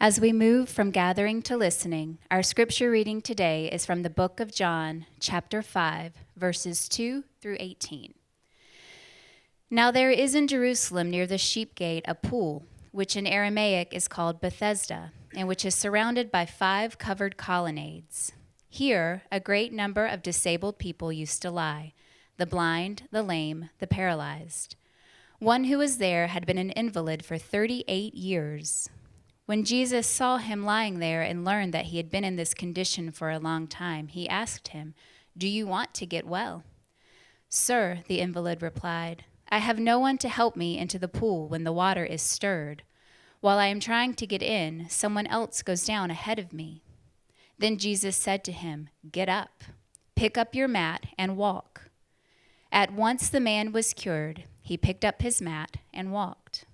As we move from gathering to listening, our scripture reading today is from the book of John, chapter 5, verses 2 through 18. Now there is in Jerusalem near the sheep gate a pool, which in Aramaic is called Bethesda, and which is surrounded by 5 covered colonnades. Here a great number of disabled people used to lie, the blind, the lame, the paralyzed. One who was there had been an invalid for 38 years. When Jesus saw him lying there and learned that he had been in this condition for a long time, he asked him, "Do you want to get well?" "Sir," the invalid replied, "I have no one to help me into the pool when the water is stirred. While I am trying to get in, someone else goes down ahead of me." Then Jesus said to him, "Get up, pick up your mat and walk." At once the man was cured. He picked up his mat and walked.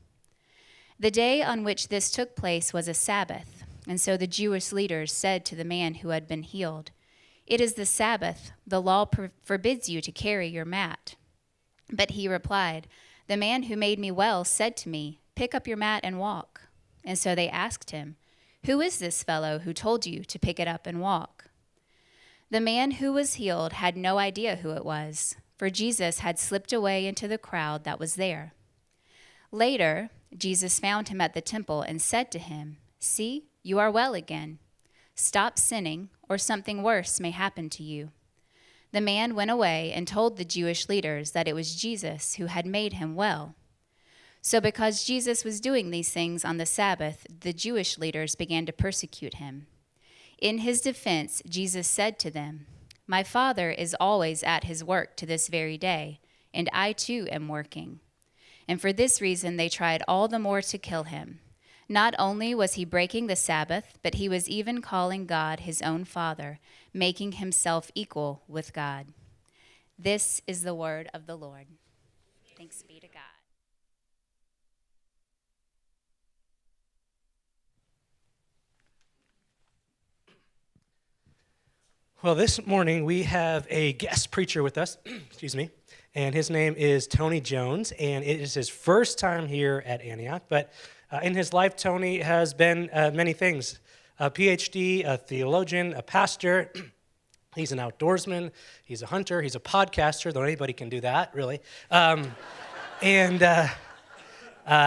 The day on which this took place was a Sabbath, and so the Jewish leaders said to the man who had been healed, "It is the Sabbath. The law forbids you to carry your mat." But he replied, "The man who made me well said to me, 'Pick up your mat and walk.'" And so they asked him, "Who is this fellow who told you to pick it up and walk?" The man who was healed had no idea who it was, for Jesus had slipped away into the crowd that was there. Later, Jesus found him at the temple and said to him, "See, you are well again. Stop sinning, or something worse may happen to you." The man went away and told the Jewish leaders that it was Jesus who had made him well. So because Jesus was doing these things on the Sabbath, the Jewish leaders began to persecute him. In his defense, Jesus said to them, "My Father is always at his work to this very day, and I too am working." And for this reason they tried all the more to kill him. Not only was he breaking the Sabbath, but he was even calling God his own Father, making himself equal with God. This is the word of the Lord. Thanks be to God. Well, this morning we have a guest preacher with us, and his name is Tony Jones, and it is his first time here at Antioch, but in his life, Tony has been many things: a PhD, a theologian, a pastor. He's an outdoorsman, he's a hunter, he's a podcaster, though anybody can do that, really.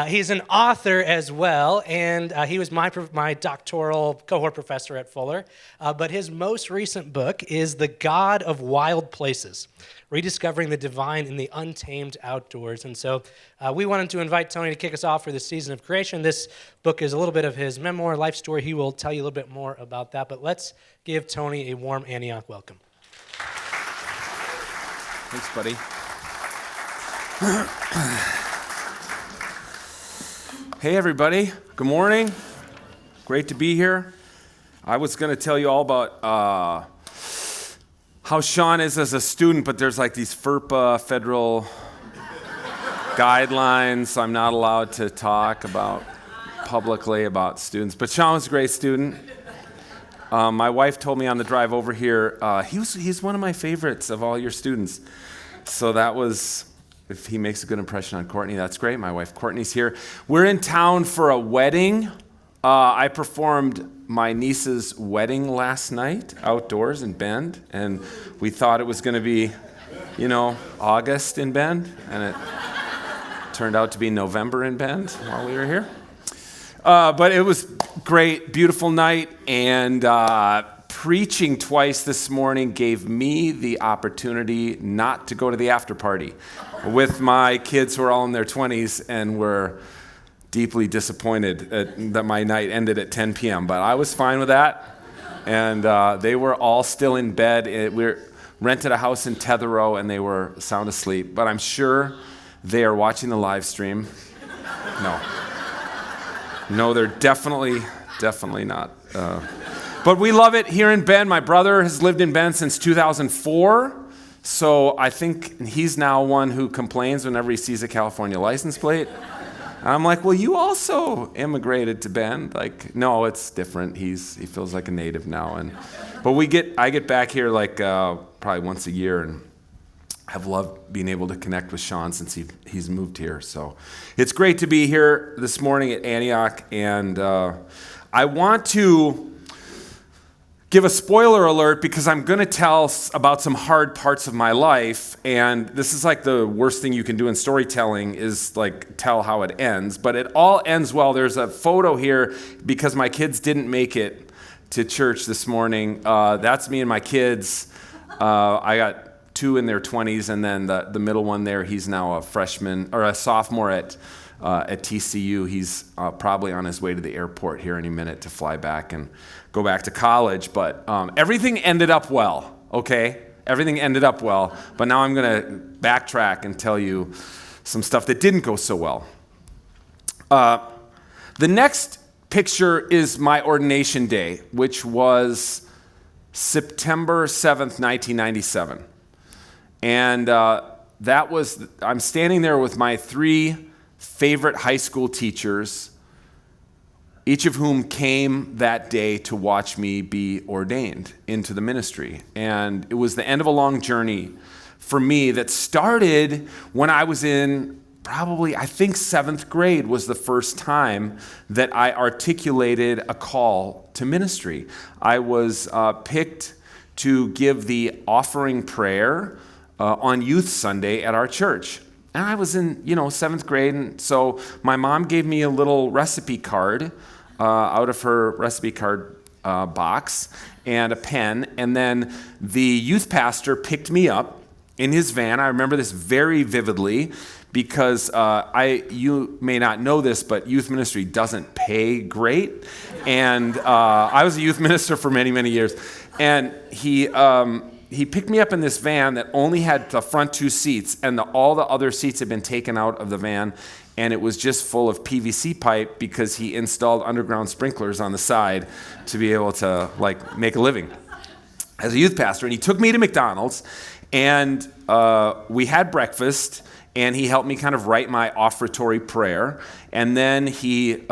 He's an author as well, and he was my doctoral cohort professor at Fuller. But his most recent book is The God of Wild Places, Rediscovering the Divine in the Untamed Outdoors. And so we wanted to invite Tony to kick us off for this season of creation. This book is a little bit of his memoir, life story. He will tell you a little bit more about that. But let's give Tony a warm Antioch welcome. Thanks, buddy. Hey, everybody. Good morning. Great to be here. I was going to tell you all about how Sean is as a student, but there's like these FERPA federal guidelines. I'm not allowed to talk publicly about students. But Sean was a great student. My wife told me on the drive over here, he's one of my favorites of all your students. So that was... If he makes a good impression on Courtney, that's great. My wife Courtney's here. We're in town for a wedding. I performed my niece's wedding last night outdoors in Bend, and we thought it was going to be, August in Bend, and it turned out to be November in Bend while we were here. But it was great, beautiful night, and preaching twice this morning gave me the opportunity not to go to the after party with my kids who are all in their 20s and were deeply disappointed that my night ended at 10 p.m. But I was fine with that, and they were all still in bed. We rented a house in Tetherow, and they were sound asleep. But I'm sure they are watching the live stream. No, they're definitely not. But we love it here in Bend. My brother has lived in Bend since 2004. So I think he's now one who complains whenever he sees a California license plate. And I'm like, well, you also immigrated to Bend. Like, no, it's different. He feels like a native now. But I get back here like probably once a year, and have loved being able to connect with Sean since he's moved here. So it's great to be here this morning at Antioch. And I want to give a spoiler alert because I'm going to tell about some hard parts of my life, and this is like the worst thing you can do in storytelling is like tell how it ends, but it all ends well. There's a photo here because my kids didn't make it to church this morning. That's me and my kids. I got 2 in their 20s, and then the middle one there, he's now a freshman or a sophomore at TCU. He's probably on his way to the airport here any minute to fly back and go back to college. But everything ended up well, okay? Everything ended up well. But now I'm going to backtrack and tell you some stuff that didn't go so well. The next picture is my ordination day, which was September 7th, 1997. And I'm standing there with my 3 favorite high school teachers, each of whom came that day to watch me be ordained into the ministry. And it was the end of a long journey for me that started when I was in probably, I think 7th grade was the first time that I articulated a call to ministry. I was picked to give the offering prayer on Youth Sunday at our church. And I was in, 7th grade, and so my mom gave me a little recipe card out of her recipe card box and a pen, and then the youth pastor picked me up in his van. I remember this very vividly because you may not know this, but youth ministry doesn't pay great, and I was a youth minister for many, many years, and he picked me up in this van that only had the front 2 seats, and all the other seats had been taken out of the van, and it was just full of PVC pipe because he installed underground sprinklers on the side to be able to make a living as a youth pastor. And he took me to McDonald's, and we had breakfast, and he helped me kind of write my offertory prayer, and then he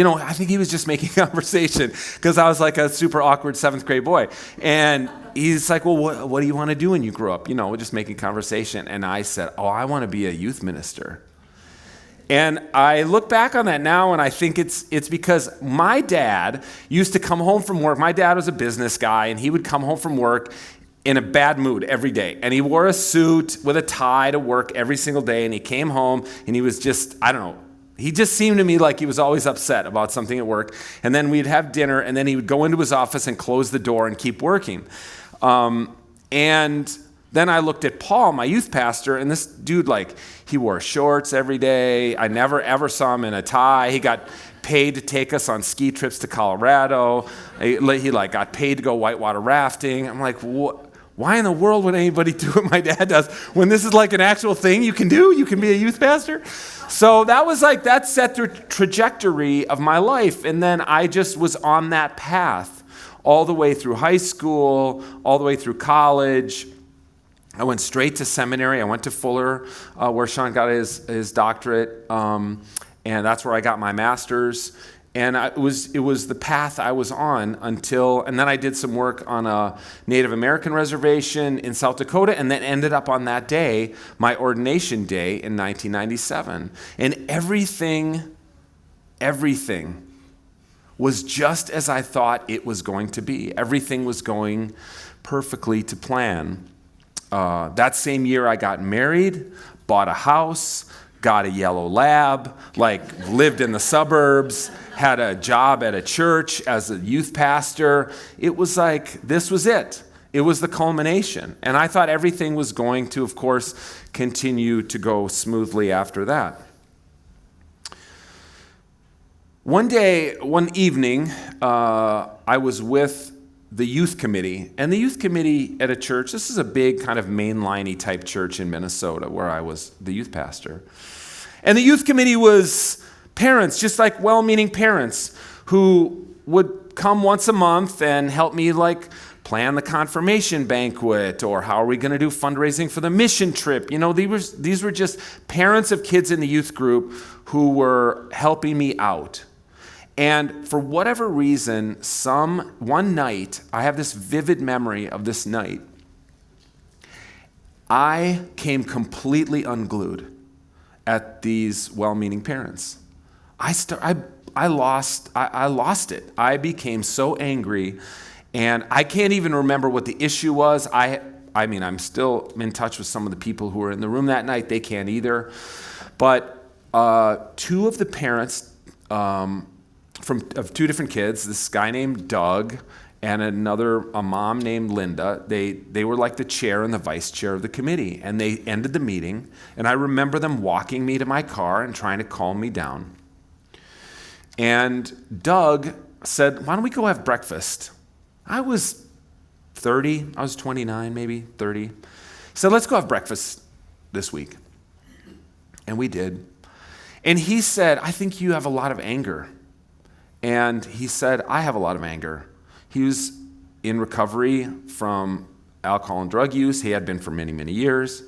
I think he was just making conversation because I was like a super awkward 7th grade boy. And he's like, well, what do you want to do when you grow up? We're just making conversation. And I said, I want to be a youth minister. And I look back on that now, and I think it's because my dad used to come home from work. My dad was a business guy, and he would come home from work in a bad mood every day. And he wore a suit with a tie to work every single day. And he came home, and he was just, I don't know, he just seemed to me like he was always upset about something at work. And then we'd have dinner, and then he would go into his office and close the door and keep working. And then I looked at Paul, my youth pastor, and this dude, he wore shorts every day. I never, ever saw him in a tie. He got paid to take us on ski trips to Colorado. He got paid to go whitewater rafting. I'm like, why in the world would anybody do what my dad does when this is an actual thing you can do? You can be a youth pastor? So that set the trajectory of my life. And then I just was on that path all the way through high school, all the way through college. I went straight to seminary. I went to Fuller, where Sean got his doctorate, and that's where I got my master's. And it was the path I was on and then I did some work on a Native American reservation in South Dakota, and then ended up on that day, my ordination day in 1997. And everything was just as I thought it was going to be. Everything was going perfectly to plan. That same year I got married, bought a house, got a yellow lab, lived in the suburbs, had a job at a church as a youth pastor. It was this was it. It was the culmination. And I thought everything was going to, of course, continue to go smoothly after that. One evening, I was with the youth committee. And the youth committee at a church, this is a big kind of mainline-y type church in Minnesota where I was the youth pastor. And the youth committee was parents, just well-meaning parents who would come once a month and help me plan the confirmation banquet, or how are we going to do fundraising for the mission trip. These were just parents of kids in the youth group who were helping me out. And for whatever reason, one night, I have this vivid memory of this night, I came completely unglued at these well-meaning parents. I I lost it. I became so angry, and I can't even remember what the issue was. I mean, I'm still in touch with some of the people who were in the room that night. They can't either. But two of the parents of two different kids, this guy named Doug and a mom named Linda, they were like the chair and the vice chair of the committee. And they ended the meeting, and I remember them walking me to my car and trying to calm me down. And Doug said, why don't we go have breakfast? I was 30, I was 29, maybe 30. He said, let's go have breakfast this week. And we did. And he said, I think you have a lot of anger. And he said, I have a lot of anger. He was in recovery from alcohol and drug use. He had been for many, many years.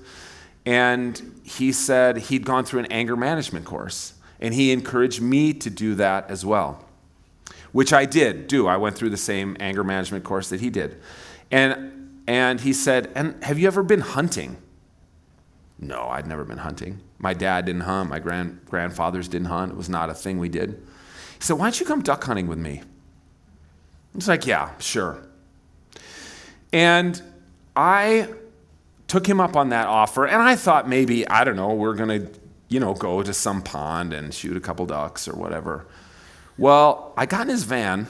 And he said he'd gone through an anger management course. And he encouraged me to do that as well, which I did do. I went through the same anger management course that he did. And he said, and have you ever been hunting? No, I'd never been hunting. My dad didn't hunt. My grandfathers didn't hunt. It was not a thing we did. He said, why don't you come duck hunting with me? I was like, yeah, sure. And I took him up on that offer, and I thought maybe, I don't know, we're going to, go to some pond and shoot a couple ducks or whatever. Well, I got in his van,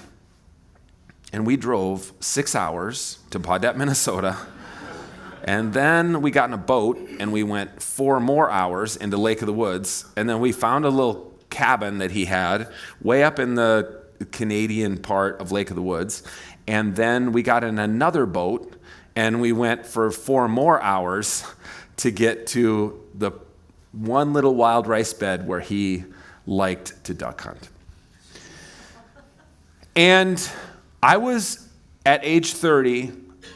and we drove 6 hours to Baudette, Minnesota. And then we got in a boat, and we went 4 more hours into Lake of the Woods. And then we found a little cabin that he had way up in the Canadian part of Lake of the Woods. And then we got in another boat, and we went for 4 more hours to get to the one little wild rice bed where he liked to duck hunt. And I was, at age 30,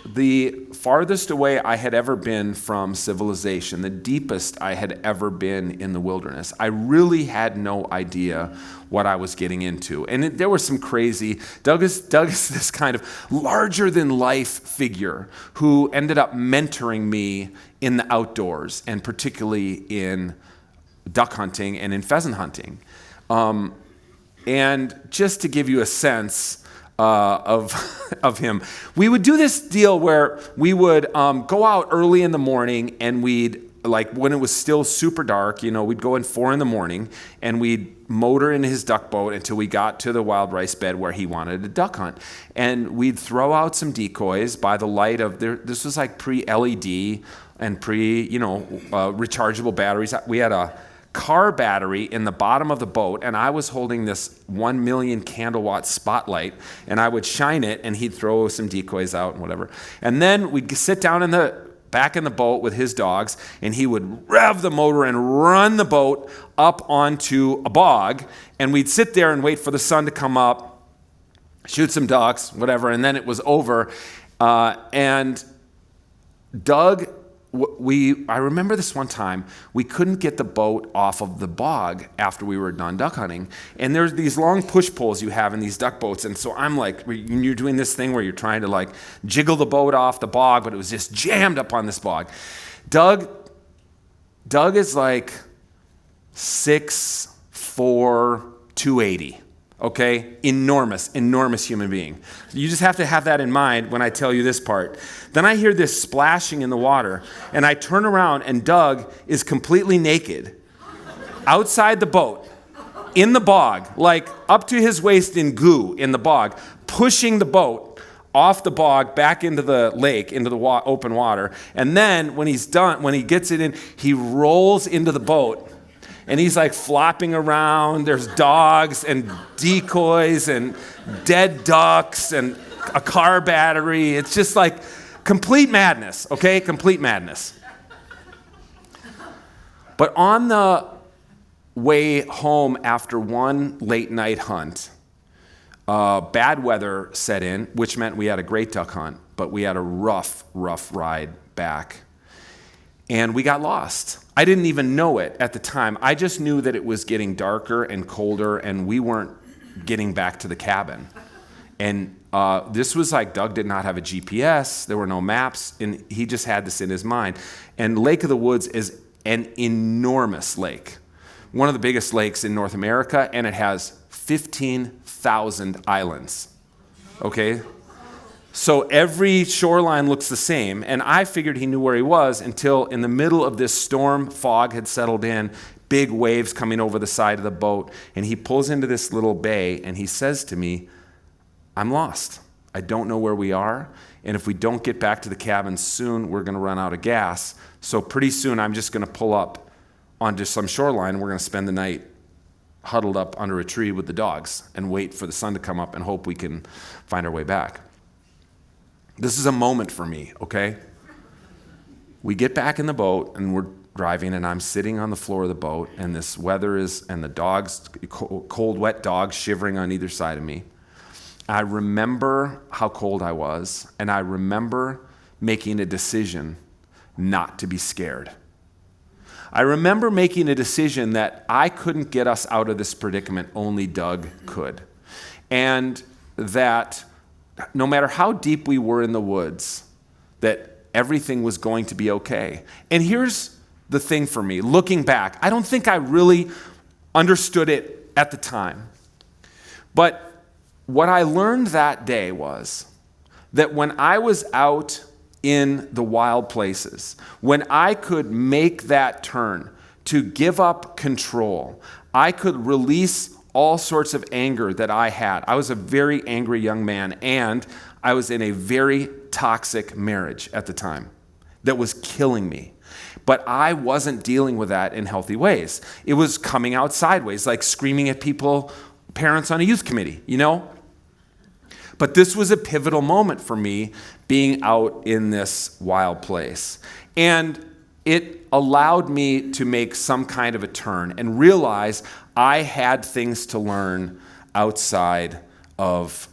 the farthest away I had ever been from civilization, the deepest I had ever been in the wilderness. I really had no idea what I was getting into. And there was some crazy, Doug is this kind of larger-than-life figure who ended up mentoring me in the outdoors, and particularly in duck hunting and in pheasant hunting. And just to give you a sense of him, we would do this deal where we would go out early in the morning, and we'd, like when it was still super dark, we'd go in 4 a.m, and we'd motor in his duck boat until we got to the wild rice bed where he wanted to duck hunt. And we'd throw out some decoys by the light of this was like pre-LED and rechargeable batteries. We had a car battery in the bottom of the boat, and I was holding this 1 million candle watt spotlight, and I would shine it, and he'd throw some decoys out and whatever. And then we'd sit down back in the boat with his dogs, and he would rev the motor and run the boat up onto a bog, and we'd sit there and wait for the sun to come up, shoot some ducks, whatever, and then it was over. And Doug, I remember this one time, we couldn't get the boat off of the bog after we were done duck hunting. And there's these long push poles you have in these duck boats. And so I'm like, you're doing this thing where you're trying to like jiggle the boat off the bog, but it was just jammed up on this bog. Doug is like 6'4", 280. Okay? Enormous human being. You just have to have that in mind when I tell you this part. Then I hear this splashing in the water, and I turn around, and Doug is completely naked outside the boat, in the bog, like up to his waist in goo in the bog, pushing the boat off the bog back into the lake, into the open water. And then when he's done, when he gets it in, he rolls into the boat. And he's like flopping around. There's dogs and decoys and dead ducks and a car battery. It's just like complete madness, okay? Complete madness. But on the way home after one late night hunt, bad weather set in, which meant we had a great duck hunt, but we had a rough ride back. And we got lost. I didn't even know it at the time. I just knew that it was getting darker and colder, and we weren't getting back to the cabin. And this was like Doug did not have a GPS. There were no maps, and he just had this in his mind. And Lake of the Woods is an enormous lake, one of the biggest lakes in North America, and it has 15,000 islands, okay? So every shoreline looks the same, and I figured he knew where he was until in the middle of this storm, fog had settled in, big waves coming over the side of the boat, and he pulls into this little bay, and he says to me, I'm lost. I don't know where we are, and if we don't get back to the cabin soon, we're going to run out of gas. So pretty soon, I'm just going to pull up onto some shoreline, and we're going to spend the night huddled up under a tree with the dogs and wait for the sun to come up and hope we can find our way back. This is a moment for me, okay? We get back in the boat, and we're driving, and I'm sitting on the floor of the boat, and this weather is, and the dogs, cold, wet dogs shivering on either side of me. I remember how cold I was, and I remember making a decision not to be scared. I remember making a decision that I couldn't get us out of this predicament, only Doug could. And that no matter how deep we were in the woods, that everything was going to be okay. And here's the thing for me, looking back, I don't think I really understood it at the time. But what I learned that day was that when I was out in the wild places, when I could make that turn to give up control, I could release all sorts of anger that I had. I was a very angry young man, and I was in a very toxic marriage at the time that was killing me. But I wasn't dealing with that in healthy ways. It was coming out sideways, like screaming at people, parents on a youth committee, you know? But this was a pivotal moment for me being out in this wild place. And it allowed me to make some kind of a turn and realize I had things to learn outside of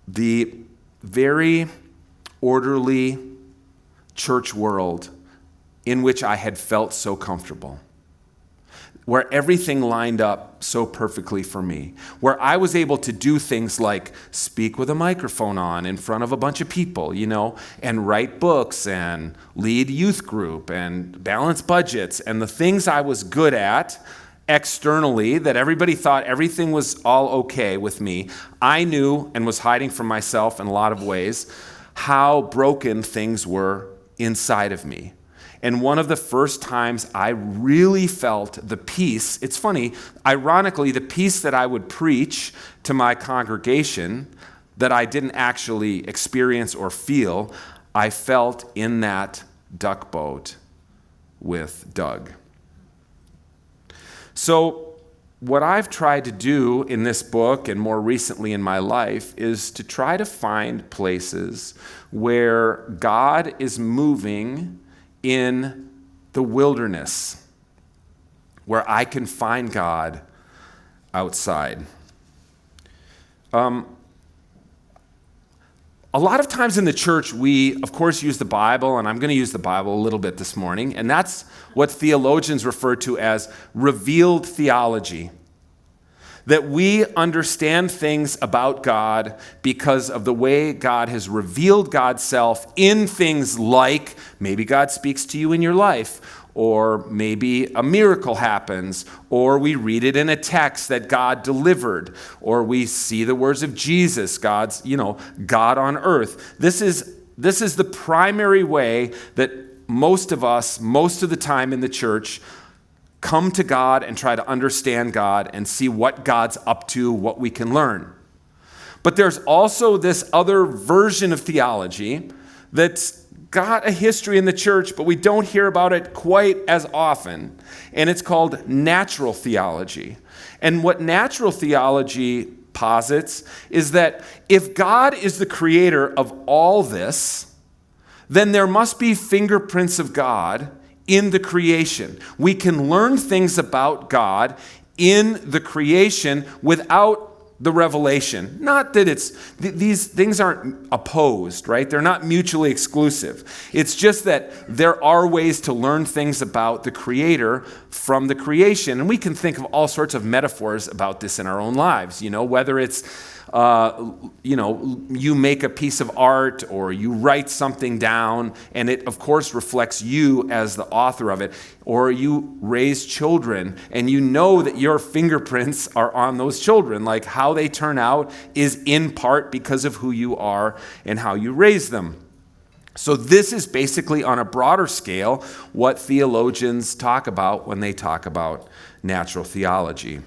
the very orderly church world in which I had felt so comfortable, where everything lined up so perfectly for me, where I was able to do things like speak with a microphone on in front of a bunch of people, you know, and write books and lead youth group and balance budgets and the things I was good at externally that everybody thought everything was all okay with me. I knew and was hiding from myself in a lot of ways how broken things were inside of me. And one of the first times I really felt the peace, it's funny, ironically, the peace that I would preach to my congregation that I didn't actually experience or feel, I felt in that duck boat with Doug. So what I've tried to do in this book and more recently in my life is to try to find places where God is moving in the wilderness, where I can find God outside. A lot of times in the church, we, of course, use the Bible, and I'm going to use the Bible a little bit this morning, and that's what theologians refer to as revealed theology. That we understand things about God because of the way God has revealed God's self in things like maybe God speaks to you in your life, or maybe a miracle happens, or we read it in a text that God delivered, or we see the words of Jesus, God's, God on earth. This is the primary way that most of us, most of the time in the church, come to God and try to understand God and see what God's up to, what we can learn. But there's also this other version of theology that's got a history in the church, but we don't hear about it quite as often. And it's called natural theology. And what natural theology posits is that if God is the creator of all this, then there must be fingerprints of God in the creation. We can learn things about God in the creation without the revelation. Not that these things aren't opposed, right? They're not mutually exclusive. It's just that there are ways to learn things about the Creator from the creation. And we can think of all sorts of metaphors about this in our own lives, whether it's you make a piece of art or you write something down, and it, of course, reflects you as the author of it. Or you raise children, and you know that your fingerprints are on those children. Like how they turn out is in part because of who you are and how you raise them. So this is basically on a broader scale what theologians talk about when they talk about natural theology.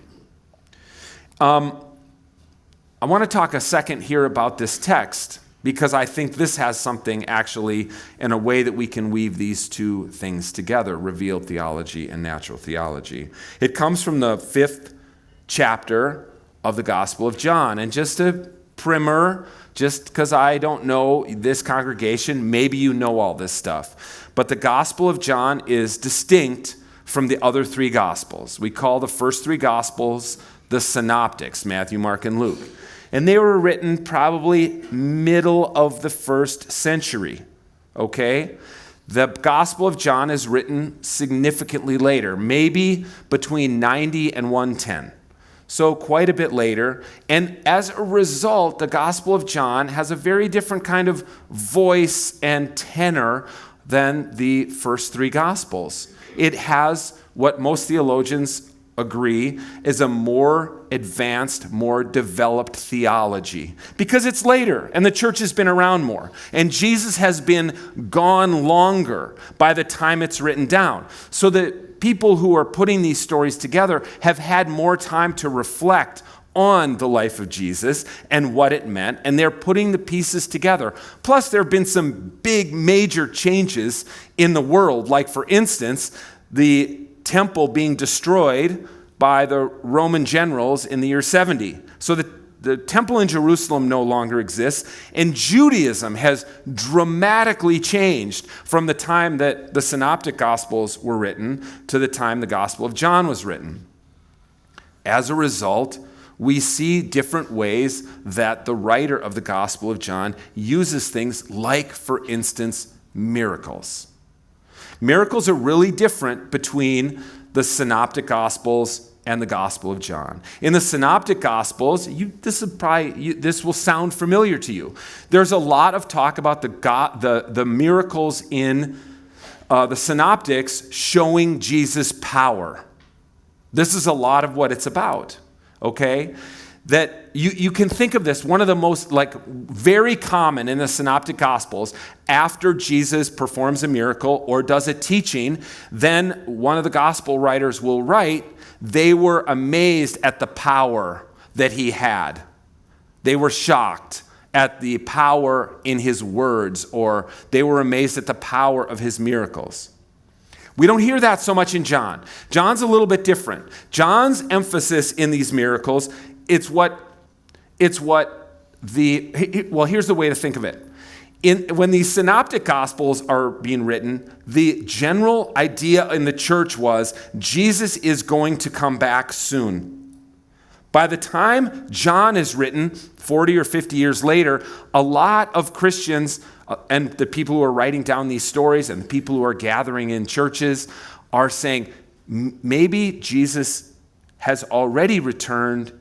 I want to talk a second here about this text because I think this has something actually in a way that we can weave these two things together, revealed theology and natural theology. It comes from the 5th chapter of the Gospel of John. And just a primer, just because I don't know this congregation, maybe you know all this stuff. But the Gospel of John is distinct from the other 3 Gospels. We call the first 3 Gospels the Synoptics, Matthew, Mark, and Luke. And they were written probably middle of the 1st century, okay? The Gospel of John is written significantly later, maybe between 90 and 110. So quite a bit later. And as a result, the Gospel of John has a very different kind of voice and tenor than the first 3 Gospels. It has what most theologians agree is a more advanced, more developed theology because it's later and the church has been around more and Jesus has been gone longer by the time it's written down. So the people who are putting these stories together have had more time to reflect on the life of Jesus and what it meant, and they're putting the pieces together. Plus, there have been some big major changes in the world, like for instance, the temple being destroyed by the Roman generals in the year 70. So the temple in Jerusalem no longer exists, and Judaism has dramatically changed from the time that the Synoptic Gospels were written to the time the Gospel of John was written. As a result, we see different ways that the writer of the Gospel of John uses things like, for instance, miracles. Miracles are really different between the Synoptic Gospels and the Gospel of John. In the Synoptic Gospels, this will sound familiar to you. There's a lot of talk about the miracles in the Synoptics showing Jesus' power. This is a lot of what it's about, okay? That you can think of this, one of the most very common in the Synoptic Gospels, after Jesus performs a miracle or does a teaching, then one of the gospel writers will write, they were amazed at the power that he had. They were shocked at the power in his words, or they were amazed at the power of his miracles. We don't hear that so much in John. John's a little bit different. John's emphasis in these miracles, here's the way to think of it. When these Synoptic Gospels are being written, the general idea in the church was Jesus is going to come back soon. By the time John is written, 40 or 50 years later, a lot of Christians and the people who are writing down these stories and the people who are gathering in churches are saying, maybe Jesus has already returned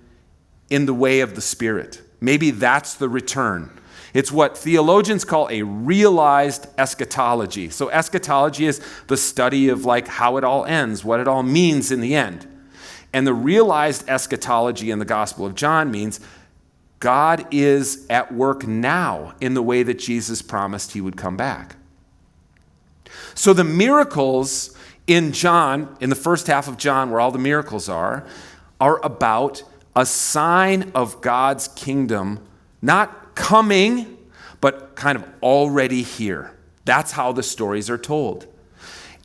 in the way of the Spirit. Maybe that's the return. It's what theologians call a realized eschatology. So eschatology is the study of how it all ends, what it all means in the end. And the realized eschatology in the Gospel of John means God is at work now in the way that Jesus promised he would come back. So the miracles in John, in the first half of John, where all the miracles are about a sign of God's kingdom, not coming, but kind of already here. That's how the stories are told.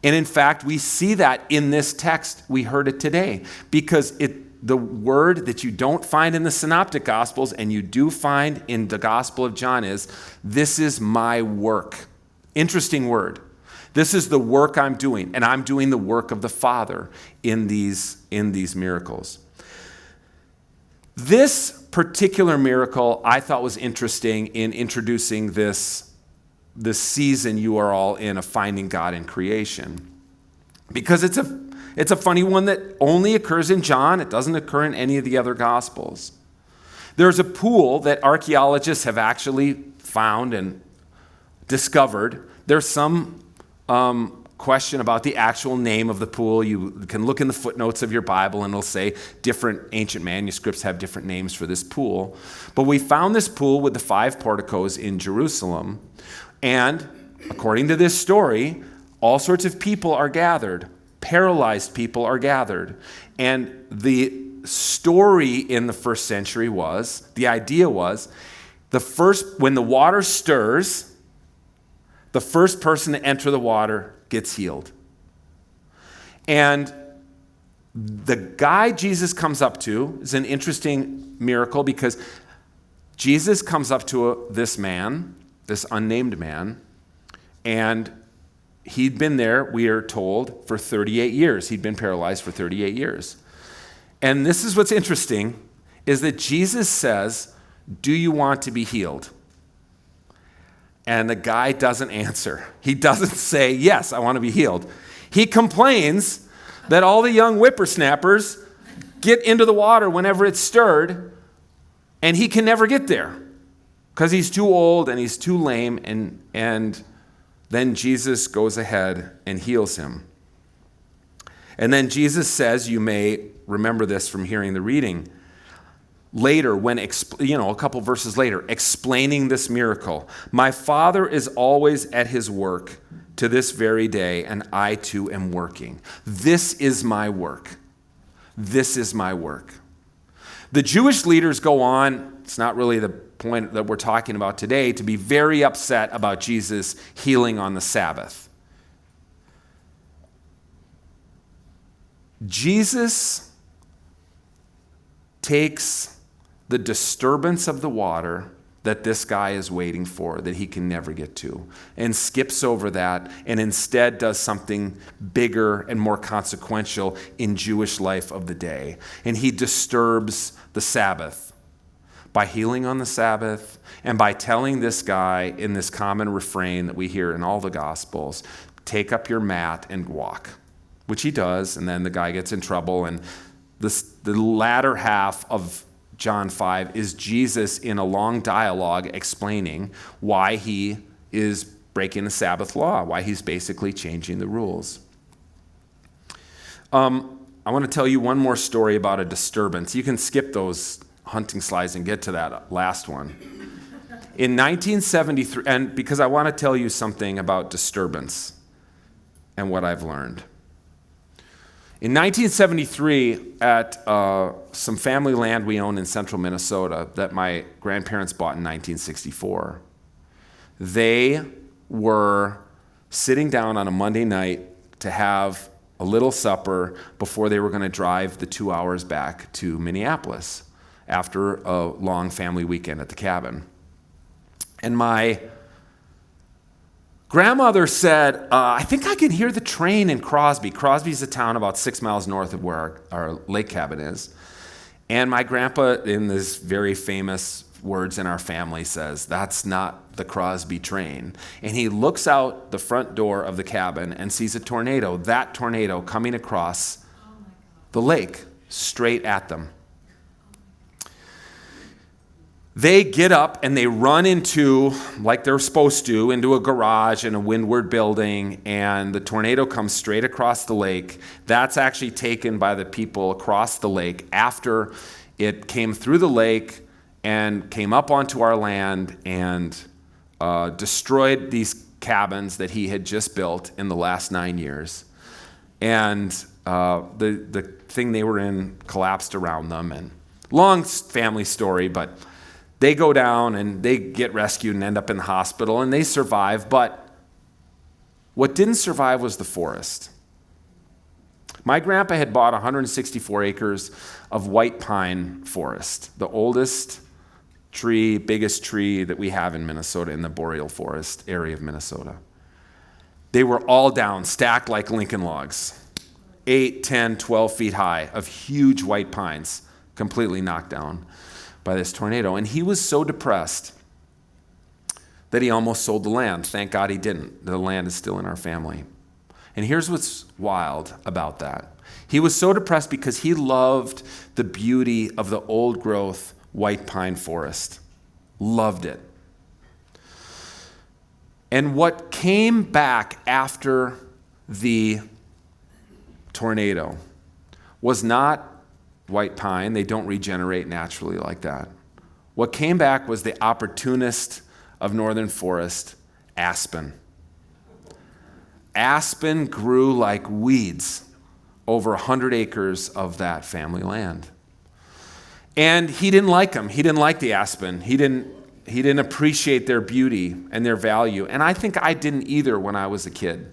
And in fact, we see that in this text. We heard it today because the word that you don't find in the Synoptic Gospels and you do find in the Gospel of John is, this is my work. Interesting word. This is the work I'm doing, and I'm doing the work of the Father in these miracles. This particular miracle I thought was interesting in introducing this season you are all in of finding God in creation. Because it's It's a funny one that only occurs in John. It doesn't occur in any of the other Gospels. There's a pool that archaeologists have actually found and discovered. There's some question about the actual name of the pool. You can look in the footnotes of your Bible and it'll say different ancient manuscripts have different names for this pool. But we found this pool with the 5 porticos in Jerusalem. And according to this story, all sorts of people are gathered. Paralyzed people are gathered. And the story in the first century was, the idea was, when the water stirs, the first person to enter the water gets healed. And the guy Jesus comes up to is an interesting miracle because Jesus comes up to this man, this unnamed man, and he'd been there, we are told, for 38 years. He'd been paralyzed for 38 years. And this is what's interesting, is that Jesus says, "Do you want to be healed?" And the guy doesn't answer. He doesn't say, "Yes, I want to be healed." He complains that all the young whippersnappers get into the water whenever it's stirred, and he can never get there because he's too old and he's too lame, and then Jesus goes ahead and heals him. And then Jesus says, you may remember this from hearing the reading, later, when a couple verses later, explaining this miracle, "My Father is always at his work to this very day, and I too am working. This is my work. This is my work." The Jewish leaders go on, it's not really the point that we're talking about today, to be very upset about Jesus healing on the Sabbath. Jesus takes the disturbance of the water that this guy is waiting for, that he can never get to, and skips over that and instead does something bigger and more consequential in Jewish life of the day. And he disturbs the Sabbath by healing on the Sabbath and by telling this guy in this common refrain that we hear in all the Gospels, "Take up your mat and walk," which he does, and then the guy gets in trouble. And the latter half of John 5 is Jesus in a long dialogue explaining why he is breaking the Sabbath law, why he's basically changing the rules. I want to tell you one more story about a disturbance. You can skip those hunting slides and get to that last one. In 1973, and because I want to tell you something about disturbance and what I've learned. In 1973, at some family land we own in central Minnesota that my grandparents bought in 1964, they were sitting down on a Monday night to have a little supper before they were going to drive the 2 hours back to Minneapolis after a long family weekend at the cabin. And my grandmother said, "I think I can hear the train in Crosby." Crosby's a town about 6 miles north of where our lake cabin is. And my grandpa, in this very famous words in our family, says, "That's not the Crosby train." And he looks out the front door of the cabin and sees a tornado, that tornado coming across the lake straight at them. They get up and they run into, like they're supposed to, into a garage in a windward building, and the tornado comes straight across the lake. That's actually taken by the people across the lake after it came through the lake and came up onto our land and destroyed these cabins that he had just built in the last 9 years. And the thing they were in collapsed around them. And long family story, but they go down and they get rescued and end up in the hospital and they survive. But what didn't survive was the forest. My grandpa had bought 164 acres of white pine forest, the oldest tree, biggest tree that we have in Minnesota, in the boreal forest area of Minnesota. They were all down, stacked like Lincoln logs, 8, 10, 12 feet high, of huge white pines, completely knocked down by this tornado. And he was so depressed that he almost sold the land. Thank God he didn't. The land is still in our family. And here's what's wild about that. He was so depressed because he loved the beauty of the old growth white pine forest. Loved it. And what came back after the tornado was not white pine. They don't regenerate naturally like that. What came back was the opportunist of northern forest, aspen. Aspen grew like weeds over 100 acres of that family land. And he didn't like them. He didn't like the aspen. He didn't appreciate their beauty and their value. And I think I didn't either when I was a kid.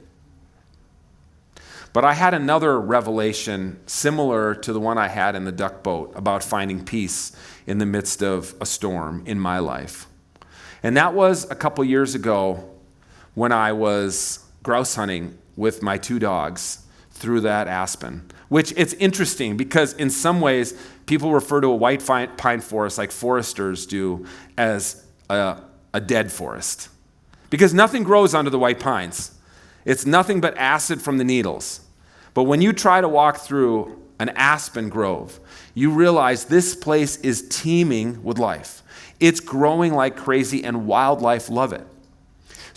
But I had another revelation similar to the one I had in the duck boat about finding peace in the midst of a storm in my life. And that was a couple years ago when I was grouse hunting with my 2 dogs through that aspen, which it's interesting because in some ways people refer to a white pine forest like foresters do as a dead forest because nothing grows under the white pines. It's nothing but acid from the needles. But when you try to walk through an aspen grove, you realize this place is teeming with life. It's growing like crazy and wildlife love it.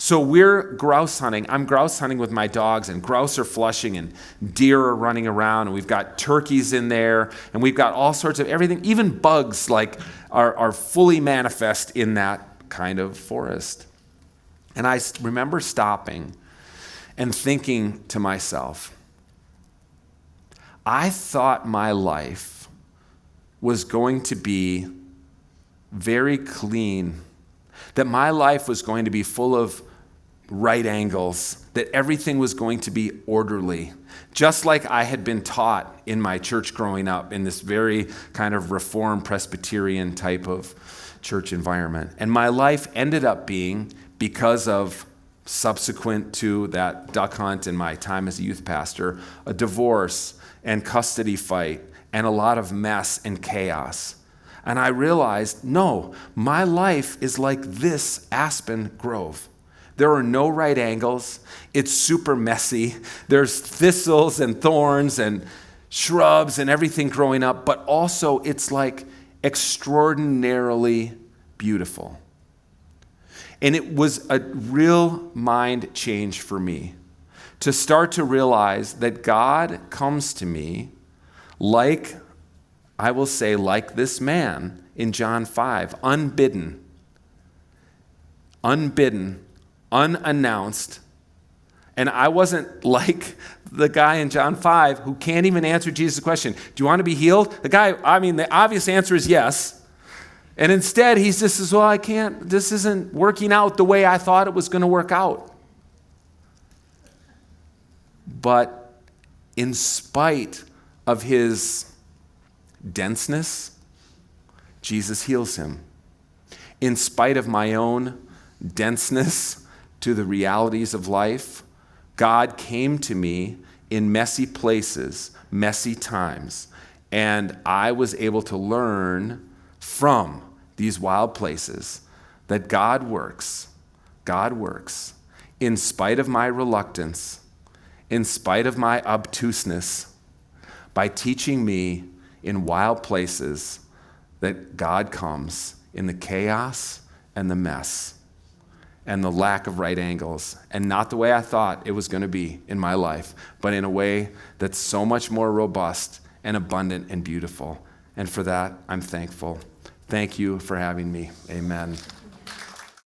So we're grouse hunting. I'm grouse hunting with my dogs, and grouse are flushing and deer are running around, and we've got turkeys in there, and we've got all sorts of everything. Even bugs like are fully manifest in that kind of forest. And I remember stopping and thinking to myself, I thought my life was going to be very clean, that my life was going to be full of right angles, that everything was going to be orderly, just like I had been taught in my church growing up, in this very kind of Reformed Presbyterian type of church environment. And my life ended up being, because of subsequent to that duck hunt and my time as a youth pastor, a divorce and custody fight and a lot of mess and chaos. And I realized, no, my life is like this aspen grove. There are no right angles. It's super messy. There's thistles and thorns and shrubs and everything growing up, but also it's like extraordinarily beautiful. And it was a real mind change for me to start to realize that God comes to me like, I will say, like this man in John 5, unbidden, unannounced. And I wasn't like the guy in John 5 who can't even answer Jesus' question, do you want to be healed? The obvious answer is yes. And instead, he just says, well, I can't, this isn't working out the way I thought it was going to work out. But in spite of his denseness, Jesus heals him. In spite of my own denseness to the realities of life, God came to me in messy places, messy times, and I was able to learn from these wild places that God works in spite of my reluctance, in spite of my obtuseness, by teaching me in wild places that God comes in the chaos and the mess and the lack of right angles, and not the way I thought it was going to be in my life, but in a way that's so much more robust and abundant and beautiful. And for that, I'm thankful. Thank you for having me. Amen.